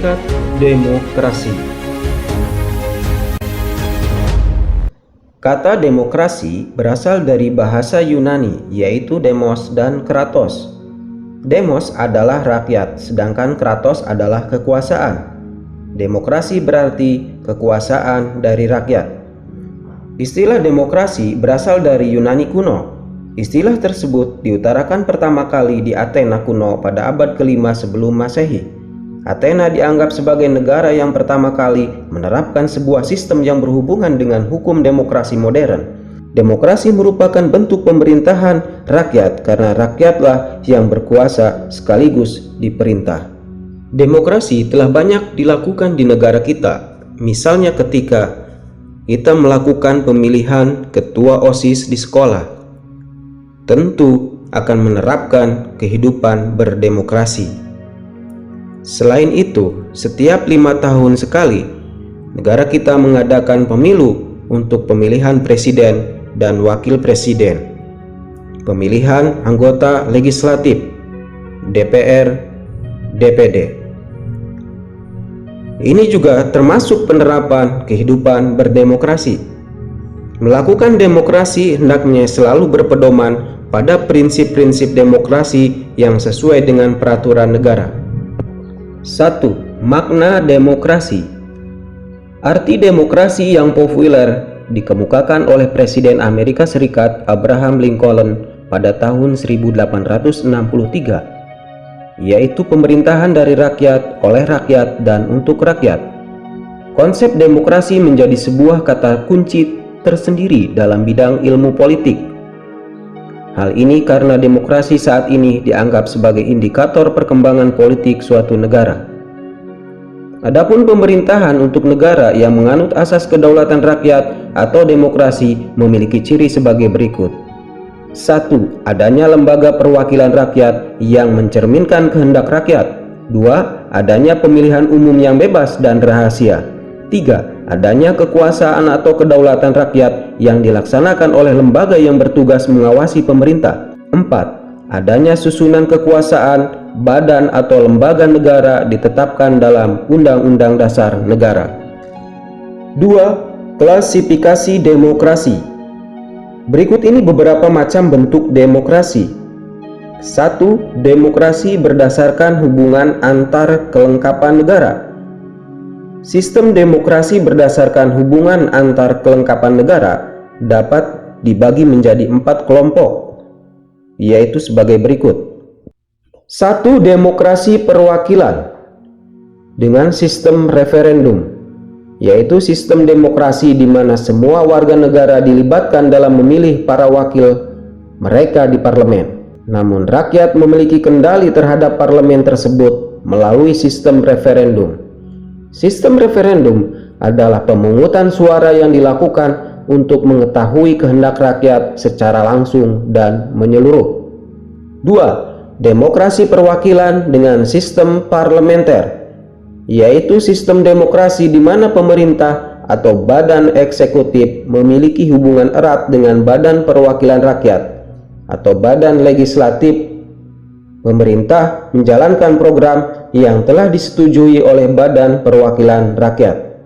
Hakikat demokrasi. Kata demokrasi berasal dari bahasa Yunani, yaitu demos dan kratos. Demos adalah rakyat, sedangkan kratos adalah kekuasaan. Demokrasi berarti kekuasaan dari rakyat. Istilah demokrasi berasal dari Yunani kuno. Istilah tersebut diutarakan pertama kali di Athena kuno pada abad ke-5 sebelum Masehi. Athena dianggap sebagai negara yang pertama kali menerapkan sebuah sistem yang berhubungan dengan hukum demokrasi modern. Demokrasi merupakan bentuk pemerintahan rakyat karena rakyatlah yang berkuasa sekaligus diperintah. Demokrasi telah banyak dilakukan di negara kita, misalnya ketika kita melakukan pemilihan ketua OSIS di sekolah, tentu akan menerapkan kehidupan berdemokrasi. Selain itu, setiap 5 tahun sekali, negara kita mengadakan pemilu untuk pemilihan presiden dan wakil presiden, pemilihan anggota legislatif, DPR, DPD. Ini juga termasuk penerapan kehidupan berdemokrasi. Melakukan demokrasi hendaknya selalu berpedoman pada prinsip-prinsip demokrasi yang sesuai dengan peraturan negara. 1. Makna demokrasi. Arti demokrasi yang populer dikemukakan oleh Presiden Amerika Serikat Abraham Lincoln pada tahun 1863, yaitu pemerintahan dari rakyat, oleh rakyat, dan untuk rakyat. Konsep demokrasi menjadi sebuah kata kunci tersendiri dalam bidang ilmu politik. Hal ini karena demokrasi saat ini dianggap sebagai indikator perkembangan politik suatu negara. Adapun pemerintahan untuk negara yang menganut asas kedaulatan rakyat atau demokrasi memiliki ciri sebagai berikut. 1. Adanya lembaga perwakilan rakyat yang mencerminkan kehendak rakyat. 2. Adanya pemilihan umum yang bebas dan rahasia. 3. Adanya kekuasaan atau kedaulatan rakyat yang dilaksanakan oleh lembaga yang bertugas mengawasi pemerintah. 4. Adanya susunan kekuasaan, badan atau lembaga negara ditetapkan dalam Undang-Undang Dasar Negara. 2. Klasifikasi demokrasi. Berikut ini beberapa macam bentuk demokrasi. 1. Demokrasi berdasarkan hubungan antar kelengkapan negara. Sistem demokrasi berdasarkan hubungan antar kelengkapan negara dapat dibagi menjadi 4 kelompok, yaitu sebagai berikut. 1. Demokrasi perwakilan dengan sistem referendum, yaitu sistem demokrasi di mana semua warga negara dilibatkan dalam memilih para wakil mereka di parlemen. Namun rakyat memiliki kendali terhadap parlemen tersebut melalui sistem referendum. Sistem referendum adalah pemungutan suara yang dilakukan untuk mengetahui kehendak rakyat secara langsung dan menyeluruh. 2. Demokrasi perwakilan dengan sistem parlementer, yaitu sistem demokrasi di mana pemerintah atau badan eksekutif memiliki hubungan erat dengan badan perwakilan rakyat atau badan legislatif. Pemerintah menjalankan program yang telah disetujui oleh Badan Perwakilan Rakyat.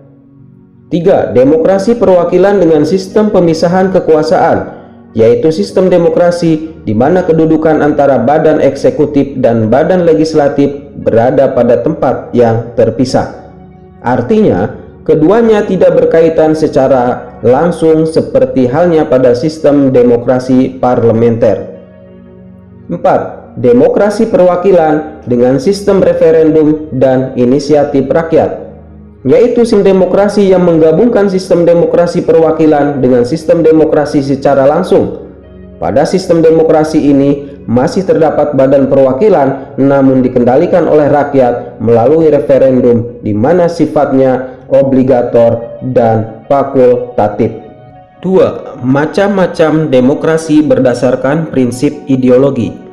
3. Demokrasi perwakilan dengan sistem pemisahan kekuasaan, yaitu sistem demokrasi di mana kedudukan antara badan eksekutif dan badan legislatif berada pada tempat yang terpisah. Artinya, keduanya tidak berkaitan secara langsung seperti halnya pada sistem demokrasi parlementer. 4. Demokrasi perwakilan dengan sistem referendum dan inisiatif rakyat, yaitu sistem demokrasi yang menggabungkan sistem demokrasi perwakilan dengan sistem demokrasi secara langsung. Pada sistem demokrasi ini masih terdapat badan perwakilan namun dikendalikan oleh rakyat melalui referendum di mana sifatnya obligator dan fakultatif. 2. Macam-macam demokrasi berdasarkan prinsip ideologi.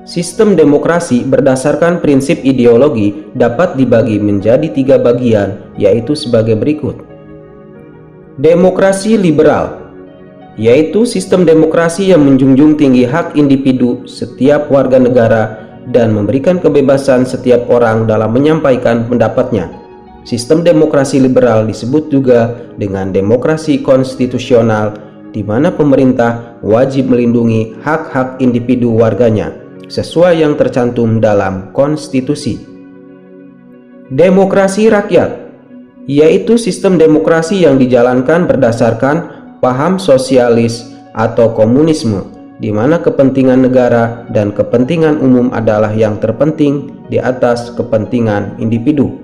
Sistem demokrasi berdasarkan prinsip ideologi dapat dibagi menjadi 3 bagian, yaitu sebagai berikut. Demokrasi liberal, yaitu sistem demokrasi yang menjunjung tinggi hak individu setiap warga negara dan memberikan kebebasan setiap orang dalam menyampaikan pendapatnya. Sistem demokrasi liberal disebut juga dengan demokrasi konstitusional, di mana pemerintah wajib melindungi hak-hak individu warganya sesuai yang tercantum dalam konstitusi. Demokrasi rakyat yaitu sistem demokrasi yang dijalankan berdasarkan paham sosialis atau komunisme, di mana kepentingan negara dan kepentingan umum adalah yang terpenting di atas kepentingan individu.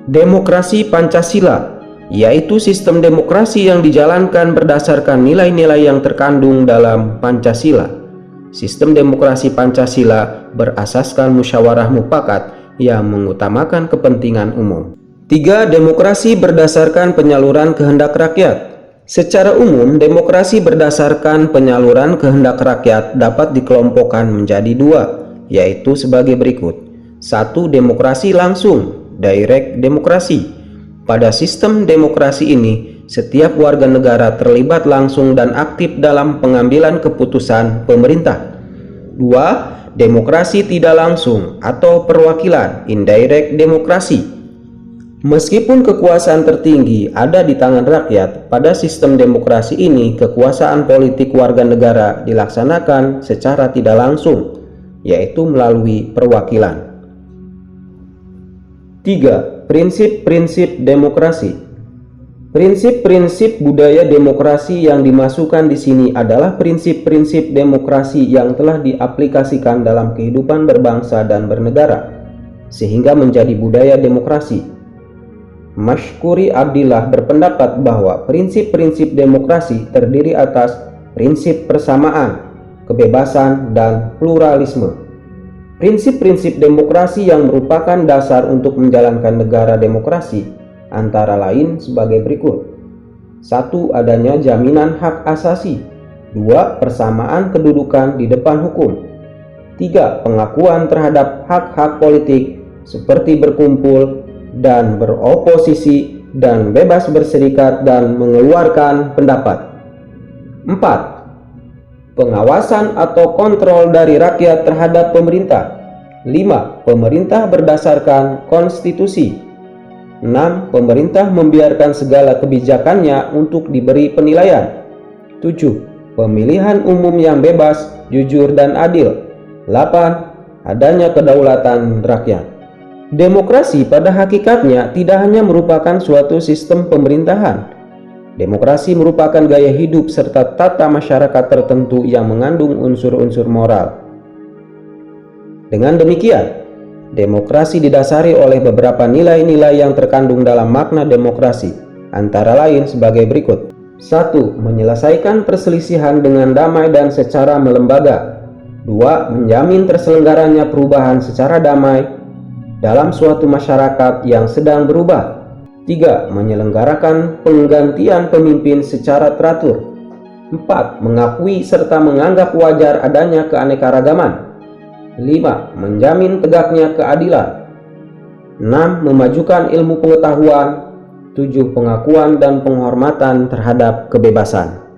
Demokrasi Pancasila yaitu sistem demokrasi yang dijalankan berdasarkan nilai-nilai yang terkandung dalam Pancasila. Sistem demokrasi Pancasila berasaskan musyawarah mufakat yang mengutamakan kepentingan umum. 3. Demokrasi berdasarkan penyaluran kehendak rakyat. Secara umum, demokrasi berdasarkan penyaluran kehendak rakyat dapat dikelompokkan menjadi dua, yaitu sebagai berikut. 1. Demokrasi langsung, direct demokrasi. Pada sistem demokrasi ini, setiap warga negara terlibat langsung dan aktif dalam pengambilan keputusan pemerintah. 2. Demokrasi tidak langsung atau perwakilan, indirect demokrasi. Meskipun kekuasaan tertinggi ada di tangan rakyat, pada sistem demokrasi ini kekuasaan politik warga negara dilaksanakan secara tidak langsung, yaitu melalui perwakilan. 3. Prinsip-prinsip demokrasi. Prinsip-prinsip budaya demokrasi yang dimasukkan di sini adalah prinsip-prinsip demokrasi yang telah diaplikasikan dalam kehidupan berbangsa dan bernegara, sehingga menjadi budaya demokrasi. Mashkuri Abdillah berpendapat bahwa prinsip-prinsip demokrasi terdiri atas prinsip persamaan, kebebasan, dan pluralisme. Prinsip-prinsip demokrasi yang merupakan dasar untuk menjalankan negara demokrasi antara lain sebagai berikut. 1. Adanya jaminan hak asasi. 2. Persamaan kedudukan di depan hukum. 3. Pengakuan terhadap hak-hak politik seperti berkumpul dan beroposisi dan bebas berserikat dan mengeluarkan pendapat. 4. Pengawasan atau kontrol dari rakyat terhadap pemerintah. 5. Pemerintah berdasarkan konstitusi. 6. Pemerintah membiarkan segala kebijakannya untuk diberi penilaian. 7. Pemilihan umum yang bebas, jujur, dan adil. 8. Adanya kedaulatan rakyat. Demokrasi pada hakikatnya tidak hanya merupakan suatu sistem pemerintahan. Demokrasi merupakan gaya hidup serta tata masyarakat tertentu yang mengandung unsur-unsur moral. Dengan demikian, demokrasi didasari oleh beberapa nilai-nilai yang terkandung dalam makna demokrasi, antara lain sebagai berikut. 1. Menyelesaikan perselisihan dengan damai dan secara melembaga. 2. Menjamin terselenggaranya perubahan secara damai dalam suatu masyarakat yang sedang berubah. 3. Menyelenggarakan penggantian pemimpin secara teratur. 4. Mengakui serta menganggap wajar adanya keanekaragaman. 5. Menjamin tegaknya keadilan. 6. Memajukan ilmu pengetahuan. 7. Pengakuan dan penghormatan terhadap kebebasan.